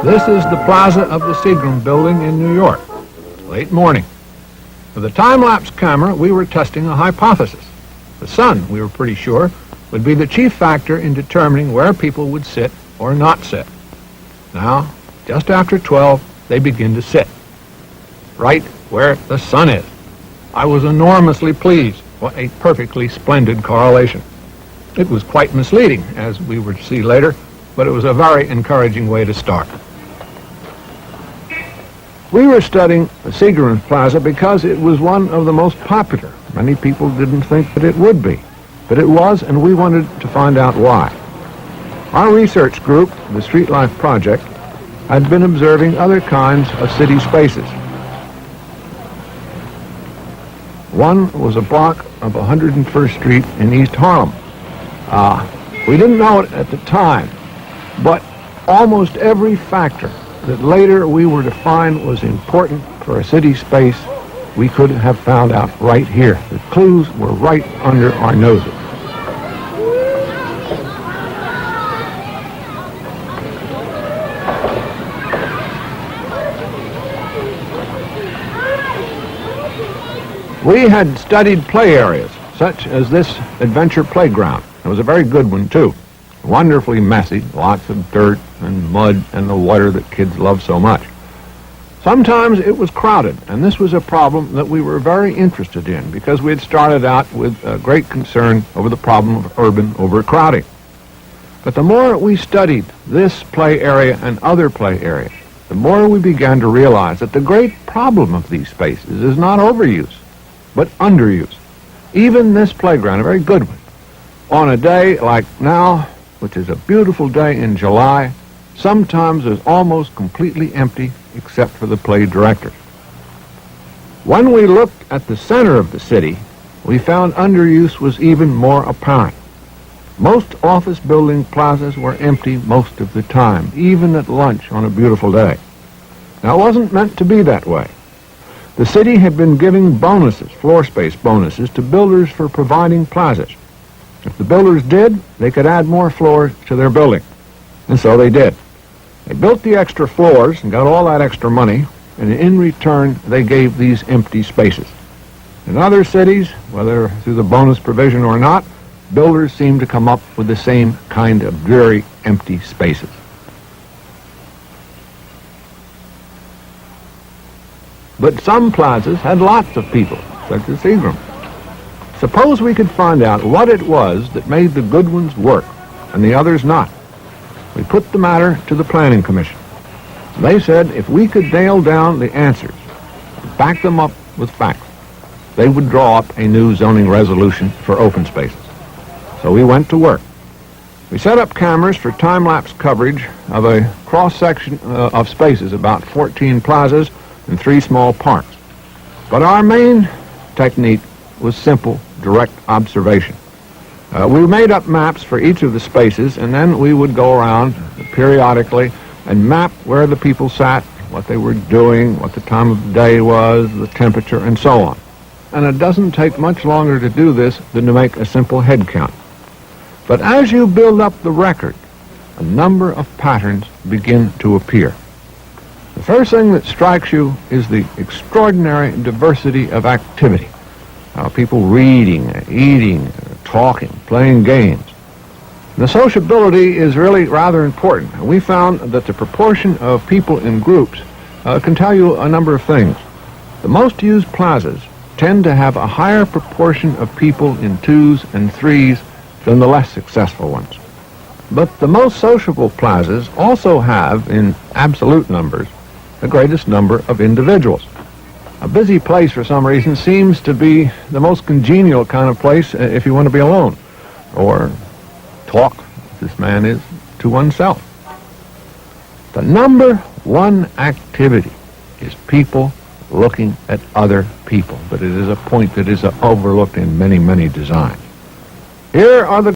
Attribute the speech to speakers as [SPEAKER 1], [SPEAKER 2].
[SPEAKER 1] This is the plaza of the Seagram Building in New York. Late morning. With a time-lapse camera, we were testing a hypothesis. The sun, we were pretty sure, would be the chief factor in determining where people would sit or not sit. Now, just after 12, they begin to sit. Right where the sun is. I was enormously pleased. What a perfectly splendid correlation. It was quite misleading, as we would see later, but it was a very encouraging way to start. We were studying the Seagram Plaza because it was one of the most popular. Many people didn't think that it would be, but it was, and we wanted to find out why. Our research group, the Street Life Project, had been observing other kinds of city spaces. One was a block of 101st Street in East Harlem. We didn't know it at the time, but almost every factor that later we were to find was important for a city space, we could have found out right here. The clues were right under our noses. We had studied play areas, such as this adventure playground. It was a very good one, too. Wonderfully messy, lots of dirt and mud and the water that kids love so much. Sometimes it was crowded, and this was a problem that we were very interested in because we had started out with great concern over the problem of urban overcrowding. But the more we studied this play area and other play areas, the more we began to realize that the great problem of these spaces is not overuse, but underuse. Even this playground, a very good one, on a day like now, which is a beautiful day in July, sometimes is almost completely empty except for the play directors. When we looked at the center of the city, we found underuse was even more apparent. Most office building plazas were empty most of the time, even at lunch on a beautiful day. Now, it wasn't meant to be that way. The city had been giving bonuses, floor space bonuses, to builders for providing plazas. If the builders did, they could add more floors to their building. And so they did. They built the extra floors and got all that extra money, and in return, they gave these empty spaces. In other cities, whether through the bonus provision or not, builders seem to come up with the same kind of dreary, empty spaces. But some plazas had lots of people, such as Seagram. Suppose we could find out what it was that made the good ones work and the others not. We put the matter to the Planning Commission. They said if we could nail down the answers, back them up with facts, they would draw up a new zoning resolution for open spaces. So we went to work. We set up cameras for time-lapse coverage of a cross-section of spaces, about 14 plazas and 3 small parks. But our main technique was simple, direct observation. We made up maps for each of the spaces, and then we would go around periodically and map where the people sat, what they were doing, what the time of the day was, the temperature, and so on. And it doesn't take much longer to do this than to make a simple head count. But as you build up the record, a number of patterns begin to appear. The first thing that strikes you is the extraordinary diversity of activity. People reading, eating, talking, playing games. The sociability is really rather important. We found that the proportion of people in groups can tell you a number of things. The most used plazas tend to have a higher proportion of people in 2s and 3s than the less successful ones. But the most sociable plazas also have, in absolute numbers, the greatest number of individuals. A busy place, for some reason, seems to be the most congenial kind of place if you want to be alone, or talk, as this man is, to oneself. The number one activity is people looking at other people, but it is a point that is overlooked in many, many designs. Here are the